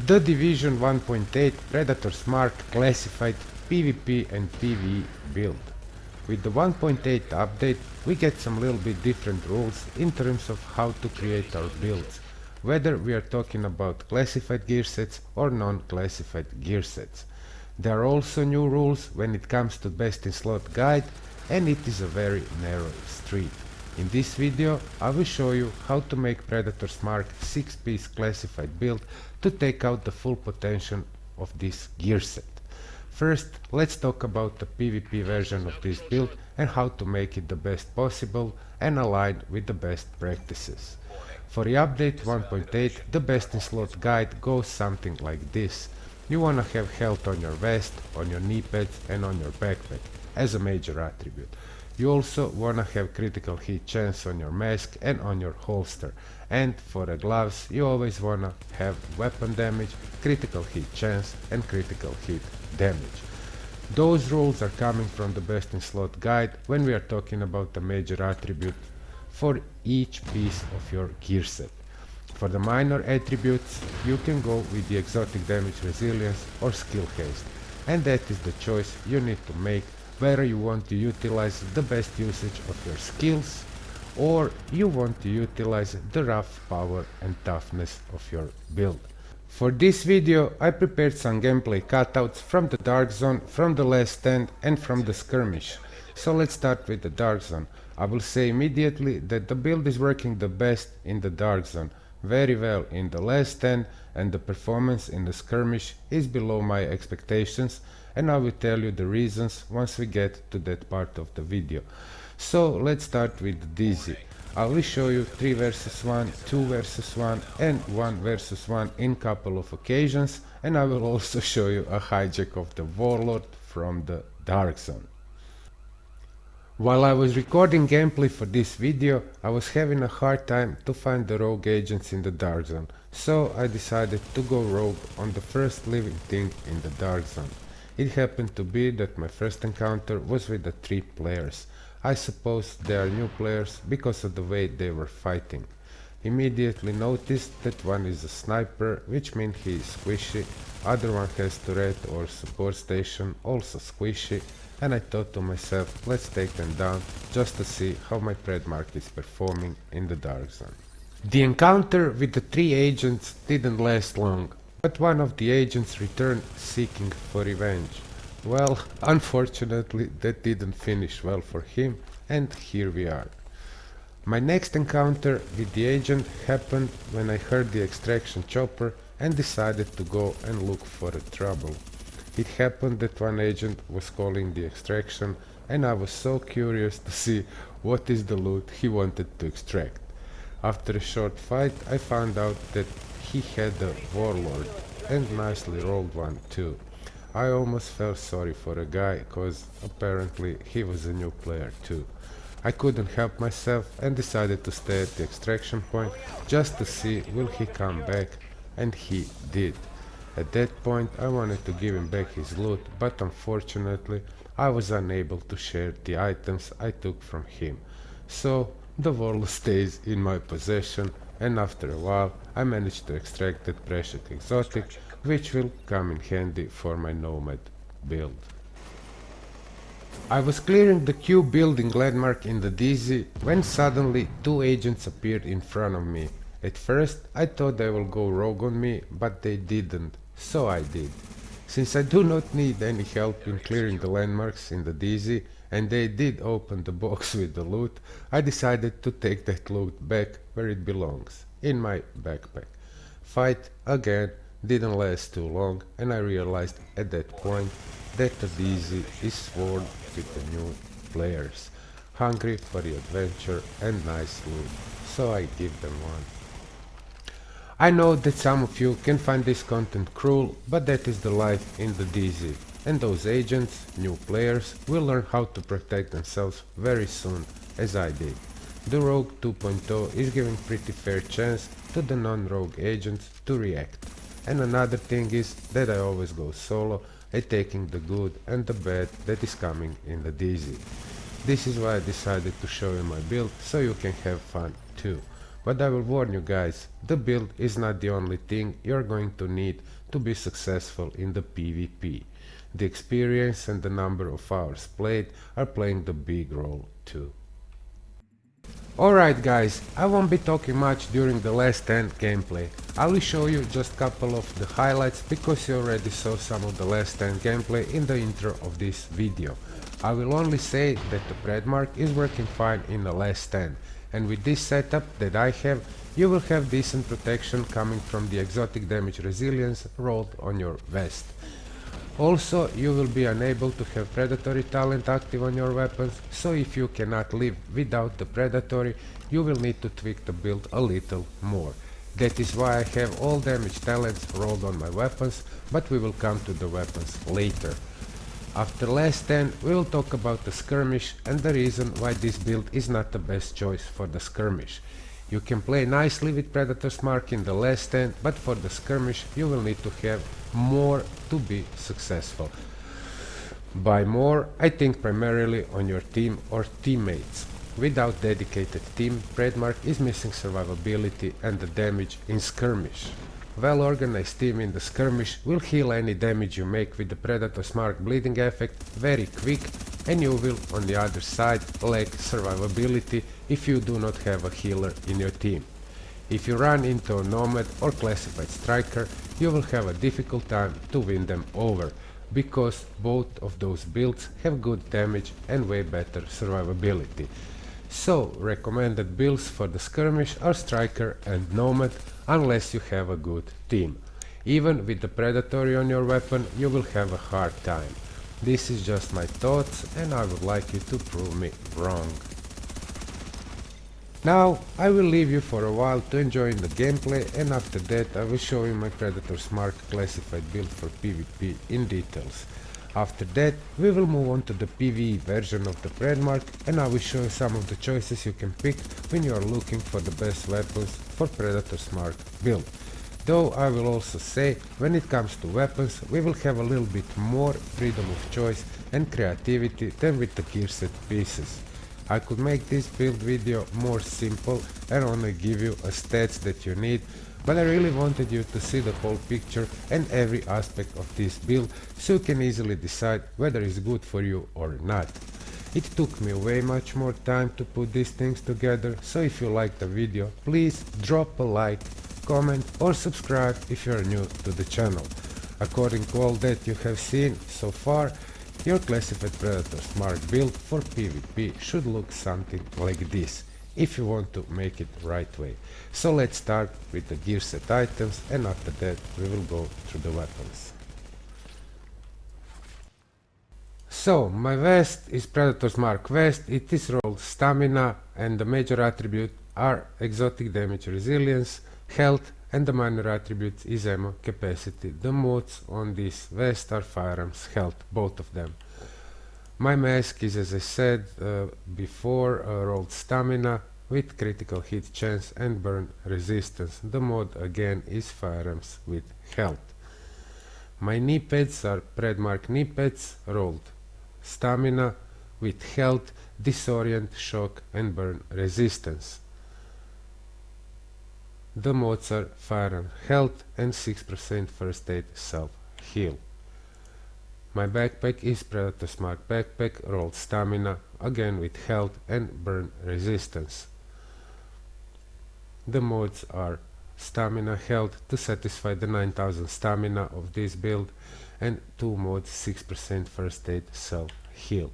The Division 1.8 Predator Smart Classified PvP and PvE build. With the 1.8 update, we get some little bit different rules in terms of how to create our builds, whether we are talking about classified gear sets or non-classified gear sets. There are also new rules when it comes to best in slot guide, and it is a very narrow street. In this video I will show you how to make Predator Smart 6-piece classified build to take out the full potential of this gear set. First, let's talk about the PvP version of this build and how to make it the best possible and align with the best practices. For the update 1.8, the best in slot guide goes something like this. You wanna have health on your vest, on your knee pads and on your backpack as a major attribute. You also wanna have critical hit chance on your mask and on your holster, and for the gloves you always wanna have weapon damage, critical hit chance and critical hit damage. Those rules are coming from the best in slot guide when we are talking about the major attribute for each piece of your gear set. For the minor attributes you can go with the exotic damage resilience or skill haste, and that is the choice you need to make, whether you want to utilize the best usage of your skills or you want to utilize the rough power and toughness of your build. For this video I prepared some gameplay cutouts from the Dark Zone, from the Last Stand and from the Skirmish. So let's start with the Dark Zone. I will say immediately that the build is working the best in the Dark Zone, very well in the Last Stand, and the performance in the Skirmish is below my expectations, and I will tell you the reasons once we get to that part of the video. So let's start with DZ. I will show you 3 versus 1, 2 versus 1 and 1 versus 1 in couple of occasions, and I will also show you a hijack of the Warlord from the Dark Zone. While I was recording gameplay for this video, I was having a hard time to find the rogue agents in the Dark Zone, so I decided to go rogue on the first living thing in the Dark Zone. It happened to be that my first encounter was with the 3 players. I suppose they are new players because of the way they were fighting. Immediately noticed that one is a sniper, which means he is squishy, other one has turret or support station, also squishy, and I thought to myself, let's take them down just to see how my Predmark is performing in the Dark Zone. The encounter with the 3 agents didn't last long, but one of the agents returned seeking for revenge. Well, unfortunately that didn't finish well for him, and here we are. My next encounter with the agent happened when I heard the extraction chopper and decided to go and look for the trouble. It happened that one agent was calling the extraction, and I was so curious to see what is the loot he wanted to extract. After a short fight I found out that he had a Warlord, and nicely rolled one too. I almost felt sorry for a guy, cause apparently he was a new player too. I couldn't help myself and decided to stay at the extraction point just to see will he come back, and he did. At that point I wanted to give him back his loot, but unfortunately I was unable to share the items I took from him. So the Warlord stays in my possession, and after a while I managed to extract that precious exotic, which will come in handy for my Nomad build. I was clearing the queue building landmark in the DZ when suddenly 2 agents appeared in front of me. At first I thought they will go rogue on me, but they didn't, so I did. Since I do not need any help in clearing the landmarks in the DZ, and they did open the box with the loot, I decided to take that loot back where it belongs, in my backpack. Fight again didn't last too long, and I realized at that point that the DZ is swarmed with the new players, hungry for the adventure and nice loot, so I give them one. I know that some of you can find this content cruel, but that is the life in the DZ, and those agents, new players, will learn how to protect themselves very soon, as I did. The Rogue 2.0 is giving pretty fair chance to the non-rogue agents to react. And another thing is that I always go solo at taking the good and the bad that is coming in the DZ. This is why I decided to show you my build, so you can have fun too. But I will warn you guys, the build is not the only thing you're going to need to be successful in the PvP. The experience and the number of hours played are playing the big role too. Alright guys, I won't be talking much during the last stand gameplay. I will show you just couple of the highlights because you already saw some of the last stand gameplay in the intro of this video. I will only say that the Predmark is working fine in the last stand, and with this setup that I have, you will have decent protection coming from the exotic damage resilience rolled on your vest. Also, you will be unable to have predatory talent active on your weapons, so if you cannot live without the predatory, you will need to tweak the build a little more. That is why I have all damage talents rolled on my weapons, but we will come to the weapons later. After last stand, we will talk about the skirmish and the reason why this build is not the best choice for the skirmish. You can play nicely with Predator's Mark in the last stand, but for the skirmish you will need to have more to be successful. By more, I think primarily on your team or teammates. Without dedicated team, Predmark is missing survivability and the damage in skirmish. Well-organized team in the skirmish will heal any damage you make with the Predator's Mark bleeding effect very quick, and you will on the other side lack survivability if you do not have a healer in your team. If you run into a nomad or classified striker, you will have a difficult time to win them over, because both of those builds have good damage and way better survivability. So recommended builds for the skirmish are striker and nomad, unless you have a good team. Even with the predatory on your weapon, you will have a hard time. This is just my thoughts, and I would like you to prove me wrong. Now I will leave you for a while to enjoy the gameplay, and after that I will show you my Predator's Mark classified build for PvP in details. After that we will move on to the PvE version of the Predmark, and I will show you some of the choices you can pick when you are looking for the best weapons for Predator's Mark build. Though I will also say, when it comes to weapons, we will have a little bit more freedom of choice and creativity than with the gear set pieces. I could make this build video more simple and only give you a stats that you need, but I really wanted you to see the whole picture and every aspect of this build, so you can easily decide whether it's good for you or not. It took me way much more time to put these things together, so if you like the video, please drop a like, comment or subscribe if you are new to the channel. According to all that you have seen so far, your classified Predator's Mark build for PvP should look something like this, if you want to make it right way. So let's start with the gear set items, and after that we will go through the weapons. So my vest is Predator's Mark vest. It is rolled stamina, and the major attributes are exotic damage resilience, health, and the minor attributes is ammo capacity. The mods on this vest are firearms, health, both of them. My mask is, as I said before, rolled stamina with critical hit chance and burn resistance. The mod again is firearms with health. My knee pads are Predmark knee pads, rolled stamina with health, disorient, shock and burn resistance. The mods are firearm health and 6% first aid self-heal. My backpack is Predator's Mark backpack, rolled stamina, again with health and burn resistance. The mods are stamina health to satisfy the 9000 stamina of this build, and two mods 6% first aid self-heal.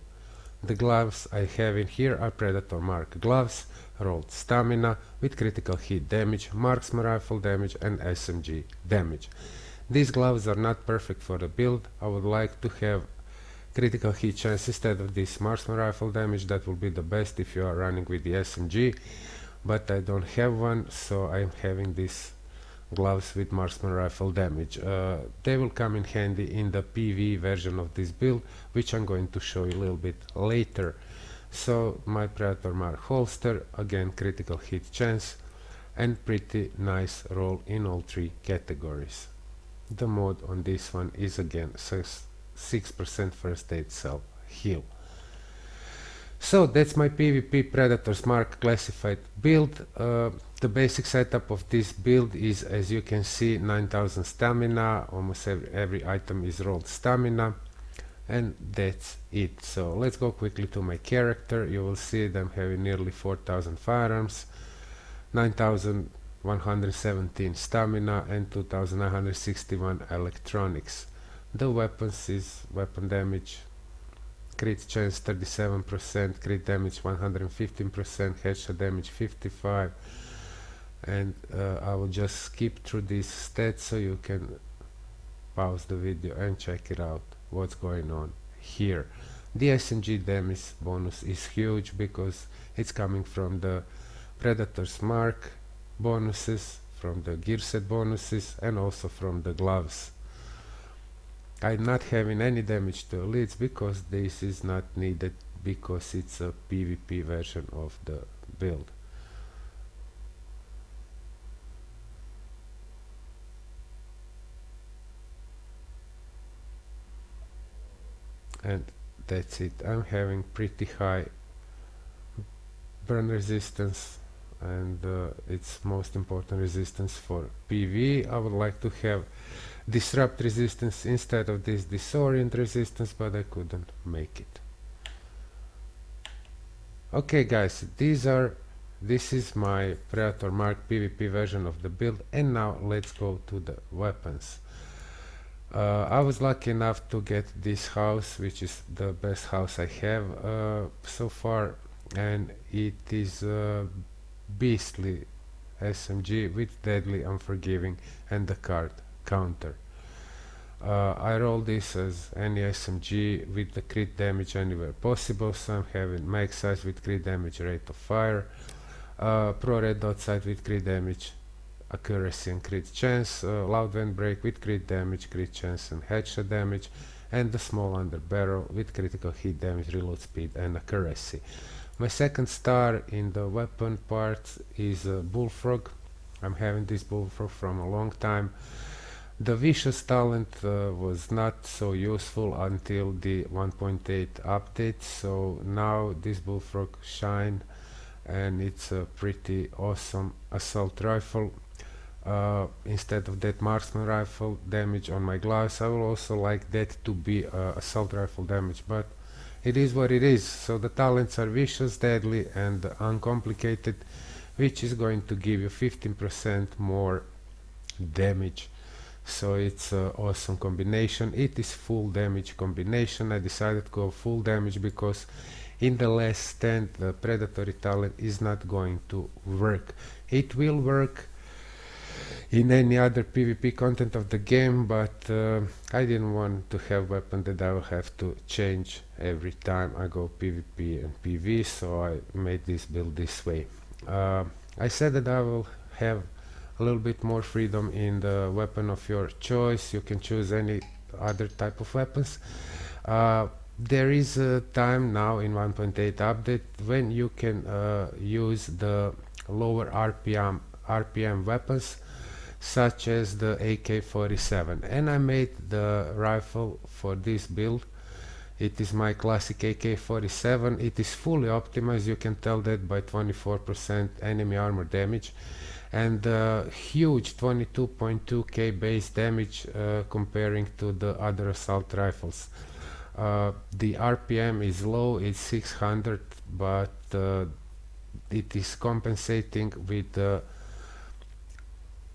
The gloves I have in here are Predator Mark gloves, rolled stamina with critical hit damage, marksman rifle damage and SMG damage. These gloves are not perfect for the build. I would like to have critical hit chance instead of this marksman rifle damage. That will be the best if you are running with the SMG, but I don't have one, so I'm having these gloves with marksman rifle damage. They will come in handy in the PvE version of this build, which I'm going to show you a little bit later. So my Predator Mark holster, again critical hit chance and pretty nice roll in all three categories. The mod on this one is again 6% first aid self-heal. So that's my PvP Predator's Mark classified build. The basic setup of this build is, as you can see, 9000 stamina, almost every item is rolled stamina, and that's it. So let's go quickly to my character. You will see that I'm having nearly 4000 firearms, 9117 stamina, and 2961 electronics. The weapons is weapon damage, crit chance 37%, crit damage 115%, headshot damage 55%, and I will just skip through these stats so you can pause the video and check it out what's going on here. The SMG damage bonus is huge because it's coming from the Predator's Mark bonuses, from the gear set bonuses, and also from the gloves. I'm not having any damage to elites because this is not needed, because it's a PvP version of the build. And that's it. I'm having pretty high burn resistance, and it's most important resistance for PvE. I would like to have disrupt resistance instead of this disorient resistance, but I couldn't make it. Okay guys, this is my Predator Mark PvP version of the build, and now let's go to the weapons. I was lucky enough to get this house, which is the best house I have so far, and it is beastly SMG with deadly, unforgiving, and the card counter. I roll this as any SMG with the crit damage anywhere possible, so I'm having mag size with crit damage, rate of fire, pro red dot sight with crit damage, accuracy and crit chance, loud vent break with crit damage, crit chance and headshot damage, and the small under barrel with critical hit damage, reload speed and accuracy. My second star in the weapon part is Bullfrog. I'm having this Bullfrog from a long time. The vicious talent was not so useful until the 1.8 update, so now this Bullfrog shine, and it's a pretty awesome assault rifle. Instead of that marksman rifle damage on my gloves, I will also like that to be assault rifle damage, but it is what it is. So the talents are vicious, deadly, and uncomplicated, which is going to give you 15% more damage. So it's an awesome combination. It is full damage combination. I decided to go full damage because in the last stand the predatory talent is not going to work. It will work in any other PvP content of the game, but I didn't want to have weapon that I will have to change every time I go PvP and PvE, so I made this build this way. I said that I will have a little bit more freedom in the weapon of your choice. You can choose any other type of weapons. There is a time now in 1.8 update when you can use the lower RPM weapons, such as the AK-47, and I made the rifle for this build. It is my classic AK-47. It is fully optimized. You can tell that by 24% enemy armor damage and huge 22.2k base damage comparing to the other assault rifles. The RPM is low, it's 600, but it is compensating with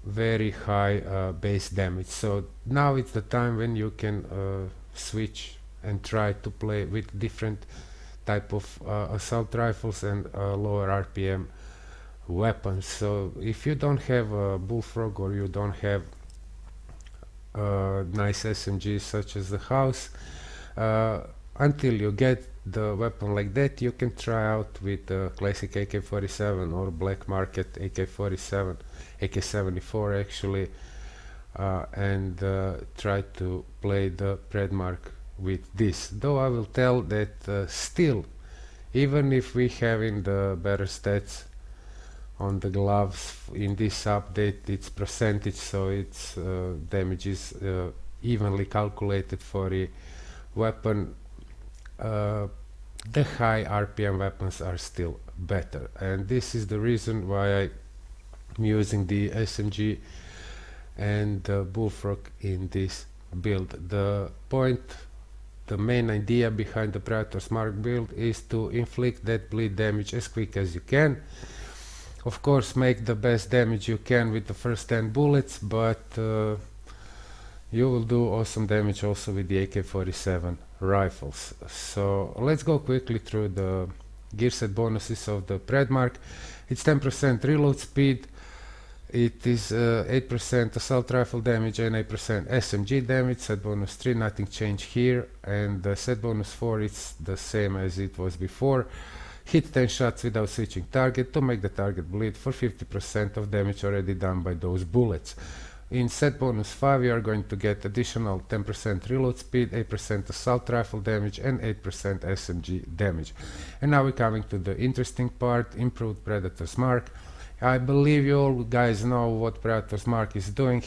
very high base damage. So now it's the time when you can switch and try to play with different type of assault rifles and lower RPM weapons. So if you don't have a Bullfrog, or you don't have nice SMGs such as the house, until you get the weapon like that, you can try out with classic AK-47 or black market AK-47, AK-74 actually, and try to play the Predmark with this. Though I will tell that still, even if we having the better stats on the gloves in this update, it's percentage, so its damage is evenly calculated for a weapon. The high RPM weapons are still better, and this is the reason why I I'm using the SMG and the Bullfrog in this build. The main idea behind the Predator's Mark build is to inflict that bleed damage as quick as you can. Of course, make the best damage you can with the first 10 bullets, but you will do awesome damage also with the AK-47 rifles. So let's go quickly through the gear set bonuses of the Predmark. It's 10% reload speed, it is 8% assault rifle damage and 8% SMG damage. Set bonus 3, nothing changed here, and the set bonus 4, it's the same as it was before. Hit 10 shots without switching target to make the target bleed for 50% of damage already done by those bullets. In set bonus 5 you are going to get additional 10% reload speed, 8% assault rifle damage and 8% SMG damage. And now we're coming to the interesting part, improved Predator's Mark. I believe you all guys know what Predator's Mark is doing.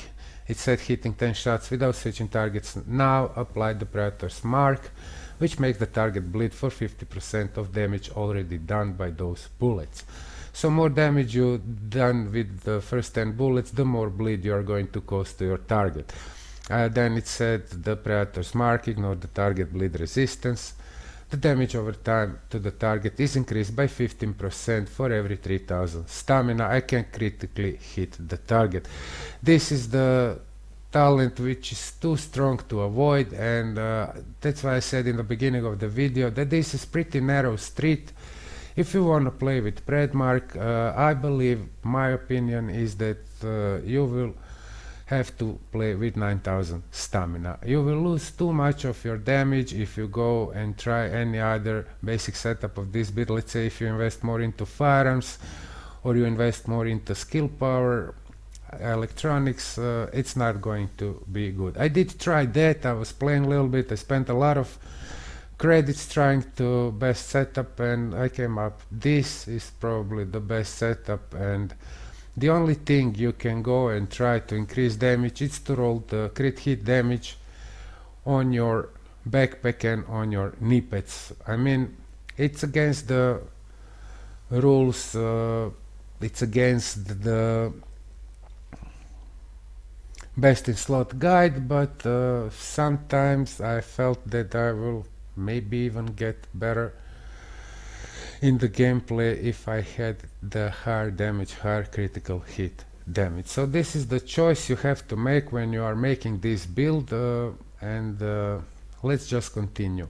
It said hitting 10 shots without switching targets. Now apply the Predator's Mark, which makes the target bleed for 50% of damage already done by those bullets. So more damage you done with the first 10 bullets, the more bleed you are going to cause to your target. Then it said the Predator's Mark, ignore the target bleed resistance. The damage over time to the target is increased by 15% for every 3000 stamina. I can critically hit the target. This is the talent which is too strong to avoid, and that's why I said in the beginning of the video that this is pretty narrow street. If you want to play with Predmark, I believe, my opinion is that you will have to play with 9000 stamina. You will lose too much of your damage if you go and try any other basic setup of this build. Let's say if you invest more into firearms or you invest more into skill power, electronics, it's not going to be good. I did try that, I was playing a little bit, I spent a lot of credits trying to best setup and I came up, this is probably the best setup, and the only thing you can go and try to increase damage is to roll the crit hit damage on your backpack and on your kneepads. I mean, it's against the rules, it's against the best in slot guide, but sometimes I felt that I will maybe even get better in the gameplay if I had the higher damage, higher critical hit damage. So this is the choice you have to make when you are making this build, and let's just continue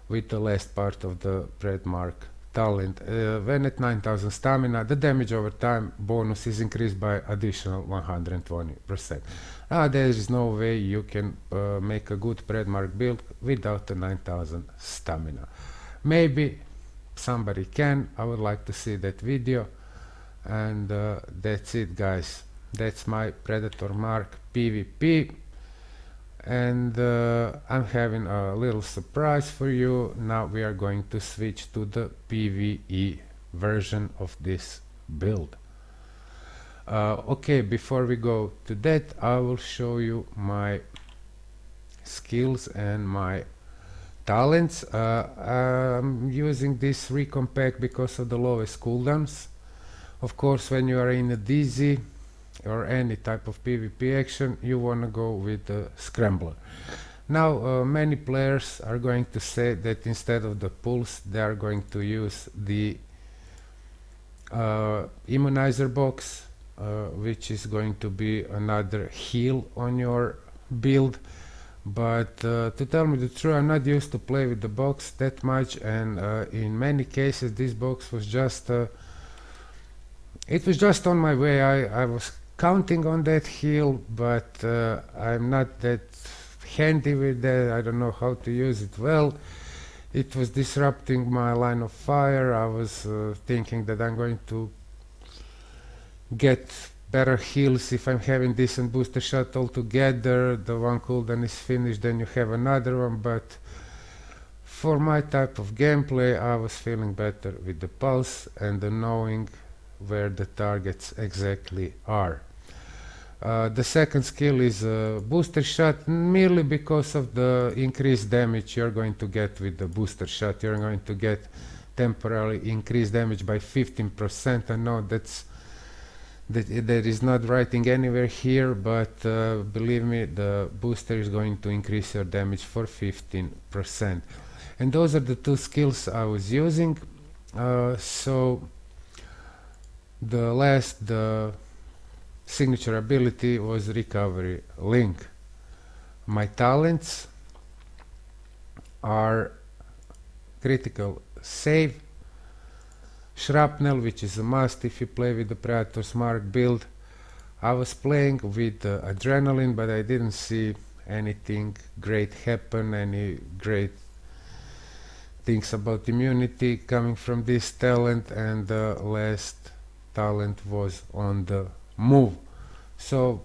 with the last part of the Predmark talent. When at 9000 stamina, the damage over time bonus is increased by additional 120%. There is no way you can make a good Predmark build without the 9000 stamina. Maybe somebody can. I would like to see that video, and that's it, guys. That's my Predator Mark PvP, and I'm having a little surprise for you. Now we are going to switch to the PVE version of this build. Okay, before we go to that, I will show you my skills and my talents. I'm using this recon pack because of the lowest cooldowns. Of course, when you are in a DZ or any type of PvP action, you want to go with the Scrambler. Now, many players are going to say that instead of the pulse, they are going to use the immunizer box, which is going to be another heal on your build. But to tell me the truth, I'm not used to play with the box that much, and in many cases this box was just it was just on my way. I was counting on that heal, but I'm not that handy with that. I don't know how to use it well. It was disrupting my line of fire. I was thinking that I'm going to get better heals if I'm having decent booster shot altogether. The one cooldown is finished, then you have another one, but for my type of gameplay I was feeling better with the pulse and the knowing where the targets exactly are. The second skill is booster shot, merely because of the increased damage you're going to get with the booster shot. You're going to get temporarily increased damage by 15%. I know There is not writing anywhere here, but believe me, the booster is going to increase your damage for 15%. And those are the two skills I was using. So the signature ability was recovery link. My talents are critical save, shrapnel, which is a must if you play with the Predator's Mark build. I was playing with adrenaline, but I didn't see anything great happen, any great things about immunity coming from this talent, and the last talent was on the move. So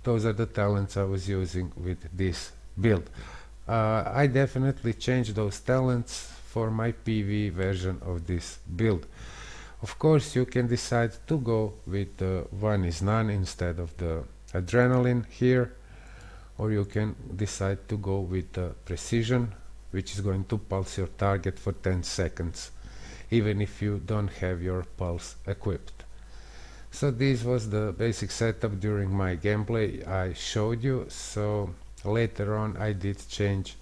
those are the talents I was using with this build. I definitely changed those talents for my PvE version of this build. Of course, you can decide to go with one is none instead of the adrenaline here, or you can decide to go with precision, which is going to pulse your target for 10 seconds, even if you don't have your pulse equipped. So this was the basic setup during my gameplay I showed you. So later on I did change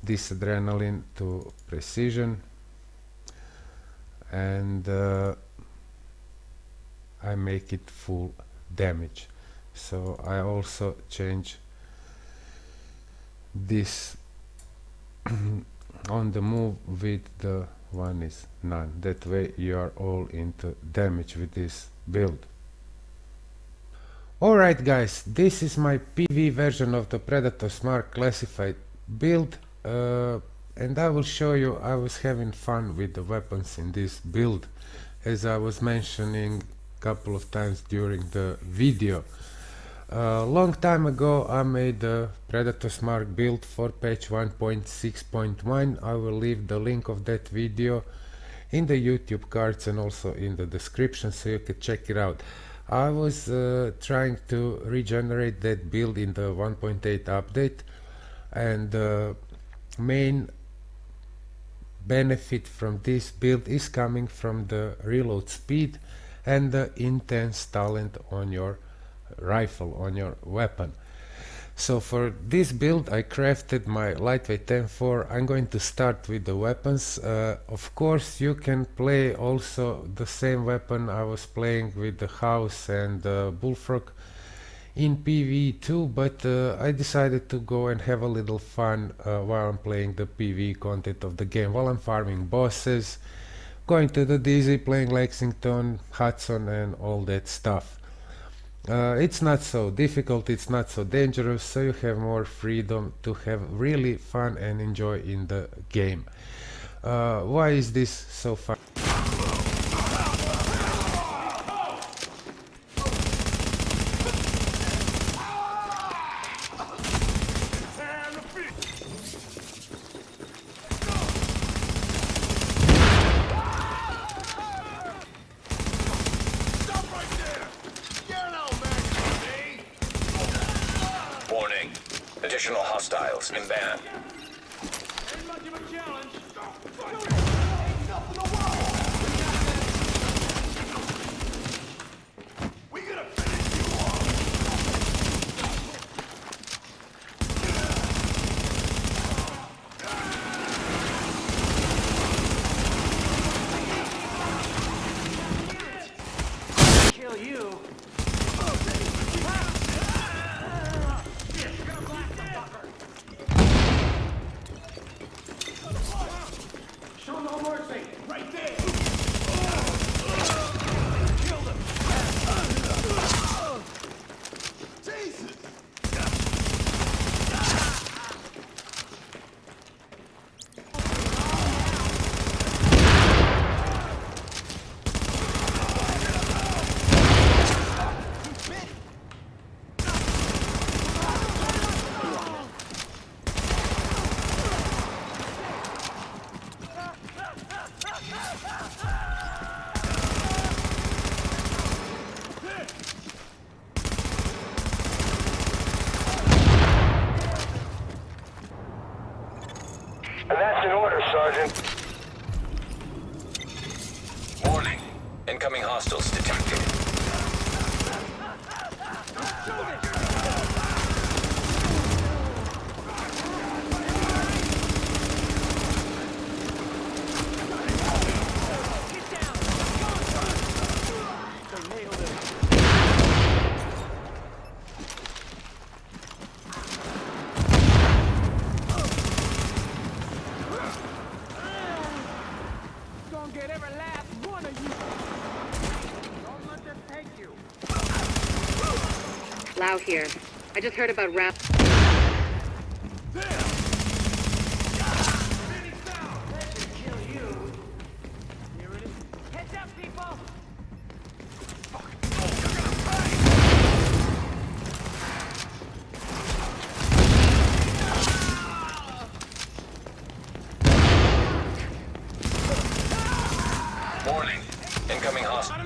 this adrenaline to precision, and I make it full damage. So I also change this on the move with the one is none. That way you are all into damage with this build. Alright guys, this is my PvE version of the Predator's Mark classified build, and I will show you. I was having fun with the weapons in this build, as I was mentioning a couple of times during the video. Long time ago I made the Predator's Mark build for patch 1.6.1. I will leave the link of that video in the YouTube cards and also in the description, so you can check it out. I was trying to regenerate that build in the 1.8 update, and the main benefit from this build is coming from the reload speed and the intense talent on your rifle, on your weapon. So for this build I crafted my lightweight M4. I'm going to start with the weapons. Of course you can play also the same weapon I was playing with the house and the bullfrog in PvE too, but I decided to go and have a little fun while I'm playing the PvE content of the game, while I'm farming bosses, going to the DZ, playing Lexington, Hudson and all that stuff. It's not so difficult, it's not so dangerous, so you have more freedom to have really fun and enjoy in the game. Why is this so fun? Warning. Additional hostiles inbound. Kill you. Show no mercy. Right there. Killed him. Jesus. And that's an order, Sergeant. Warning. Incoming hostiles detected. Lau here. I just heard about round. Warning. Incoming hostile.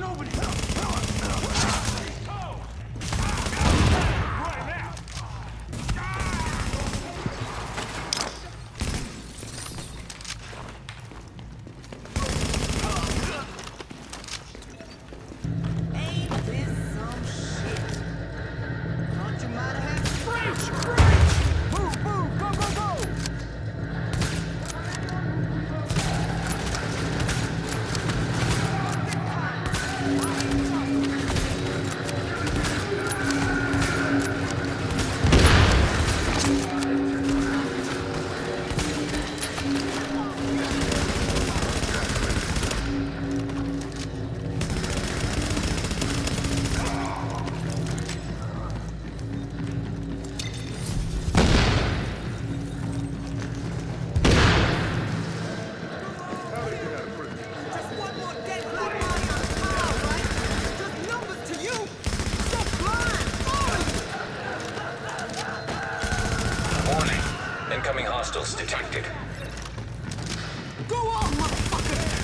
Warning. Incoming hostiles detected. Go on, motherfucker!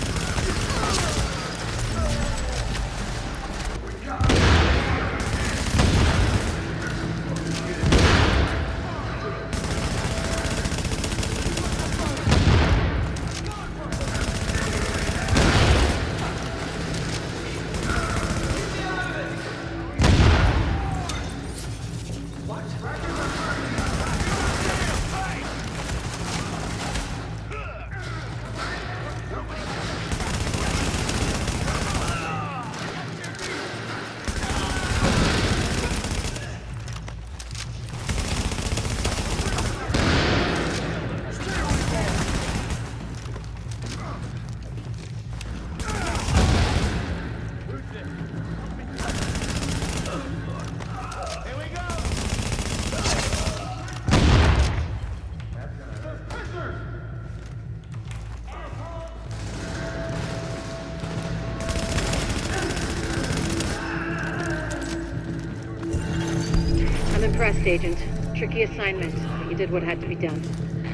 I'm impressed, Agent. Tricky assignment, but you did what had to be done.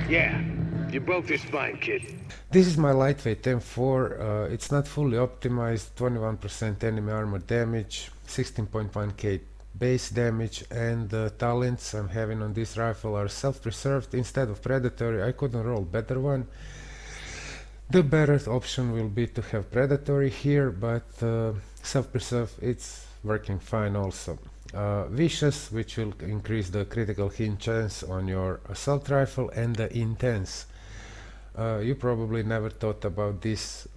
Yeah, you broke their spine, kid. This is my lightweight M4. It's not fully optimized. 21% enemy armor damage, 16.1k base damage, and the talents I'm having on this rifle are self-preserved instead of predatory. I couldn't roll better one. The better option will be to have predatory here, but self-preserve, it's working fine also. Vicious, which will increase the critical hit chance on your assault rifle, and the intense. You probably never thought about this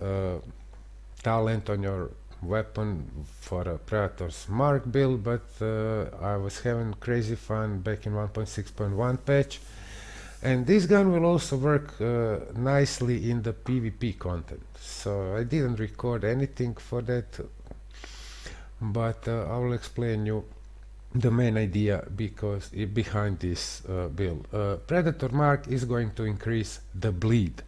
talent on your weapon for a Predator's Mark build, but I was having crazy fun back in 1.6.1 patch. And this gun will also work nicely in the PvP content. So I didn't record anything for that, but I will explain you the main idea behind this build. Predator Mark is going to increase the bleed,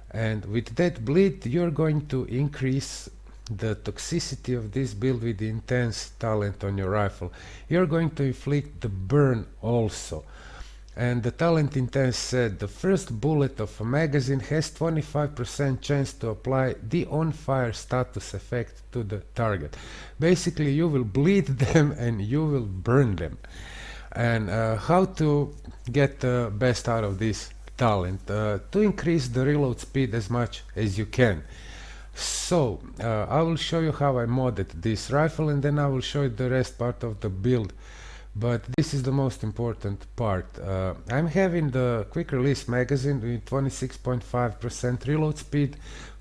and with that bleed you're going to increase the toxicity of this build with the intense talent on your rifle. You're going to inflict the burn also. And the talent intense said the first bullet of a magazine has 25% chance to apply the on fire status effect to the target. Basically you will bleed them and you will burn them. And how to get the best out of this talent? To increase the reload speed as much as you can. So I will show you how I modded this rifle, and then I will show you the rest part of the build. But this is the most important part. I'm having the quick release magazine with 26.5% reload speed,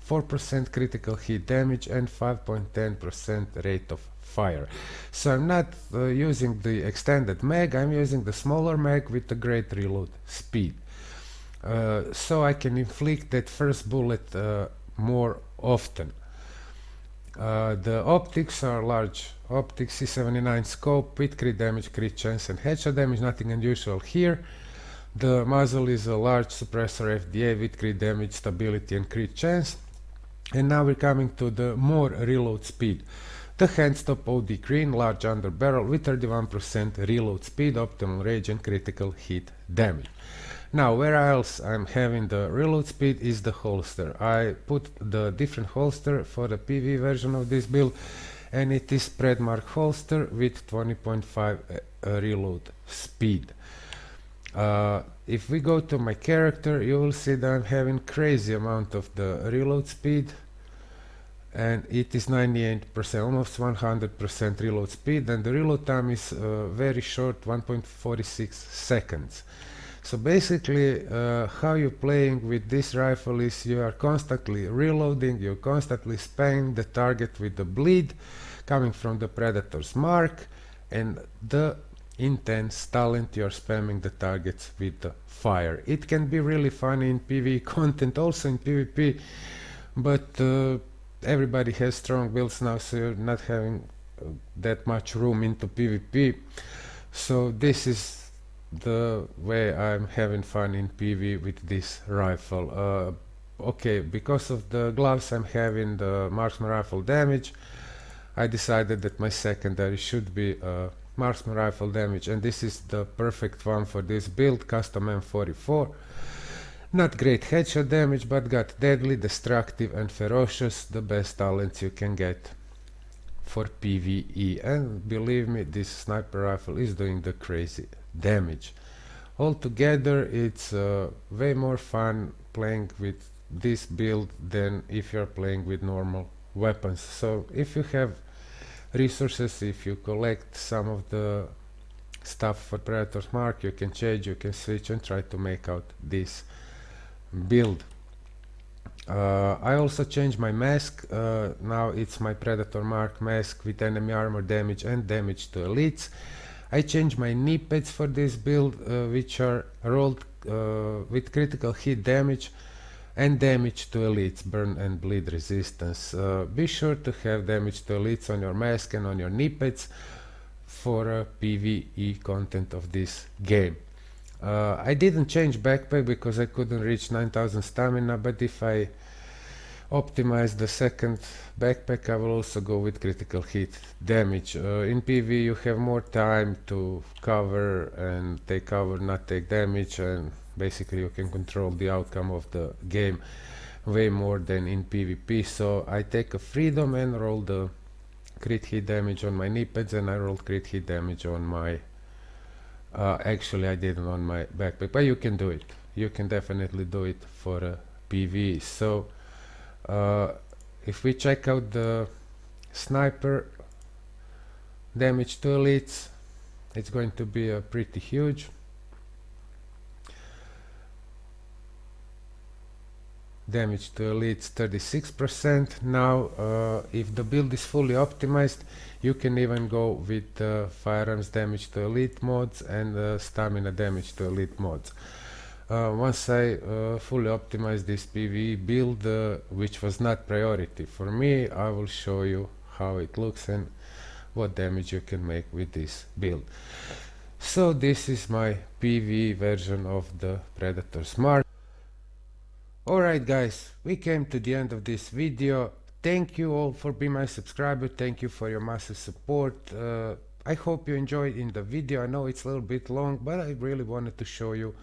4% critical hit damage, and 5.10% rate of fire. So I'm not using the extended mag, I'm using the smaller mag with the great reload speed. So I can inflict that first bullet more often. The optics are large optics, C79 scope with crit damage, crit chance and headshot damage, nothing unusual here. The muzzle is a large suppressor FDA with crit damage, stability and crit chance. And now we're coming to the more reload speed. The handstop OD green, large under barrel with 31% reload speed, optimal range and critical hit damage. Now where else I'm having the reload speed is the holster. I put the different holster for the PvE version of this build, and it is Predmark holster with 20.5 reload speed. If we go to my character, you will see that I'm having crazy amount of the reload speed, and it is 98%, almost 100% reload speed, and the reload time is very short, 1.46 seconds. So basically how you're playing with this rifle is you are constantly reloading, you're constantly spamming the target with the bleed coming from the Predator's mark, and the intense talent you're spamming the targets with the fire. It can be really funny in PvE content, also in PvP, but everybody has strong builds now, so you're not having that much room into PvP. So this is the way I'm having fun in PvE with this rifle. Okay, because of the gloves I'm having the marksman rifle damage, I decided that my secondary should be marksman rifle damage, and this is the perfect one for this build, custom M44. Not great headshot damage, but got deadly, destructive and ferocious, the best talents you can get for PvE, and believe me, this sniper rifle is doing the crazy damage. Altogether it's way more fun playing with this build than if you're playing with normal weapons. So if you have resources, if you collect some of the stuff for Predator's Mark, you can change, you can switch and try to make out this build. I also changed my mask. Now it's my Predator Mark mask with enemy armor damage and damage to elites. I changed my kneepads for this build, which are rolled with critical hit damage and damage to elites, burn and bleed resistance. Be sure to have damage to elites on your mask and on your kneepads for PvE content of this game. I didn't change backpack because I couldn't reach 9000 stamina, but if I optimize the second backpack, I will also go with critical hit damage. In PvE you have more time to cover and take cover, not take damage, and basically you can control the outcome of the game way more than in PvP. So I take a freedom and roll the crit hit damage on my kneepads, and I rolled crit hit damage on my actually I didn't on my backpack, but you can do it, you can definitely do it for PvE. So if we check out the sniper damage to elites, it's going to be pretty huge. Damage to elites 36%. Now if the build is fully optimized, you can even go with firearms damage to elite mods and stamina damage to elite mods. Once I fully optimize this PvE build, which was not priority for me, I will show you how it looks and what damage you can make with this build. So this is my PvE version of the Predator's Mark. Alright guys, we came to the end of this video. Thank you all for being my subscriber, thank you for your massive support. I hope you enjoyed in the video. I know it's a little bit long, but I really wanted to show you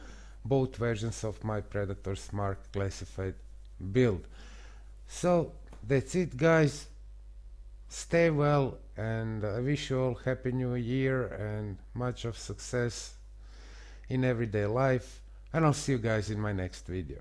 both versions of my Predator's Mark classified build. So that's it guys, stay well, and I wish you all happy new year and much of success in everyday life, and I'll see you guys in my next video.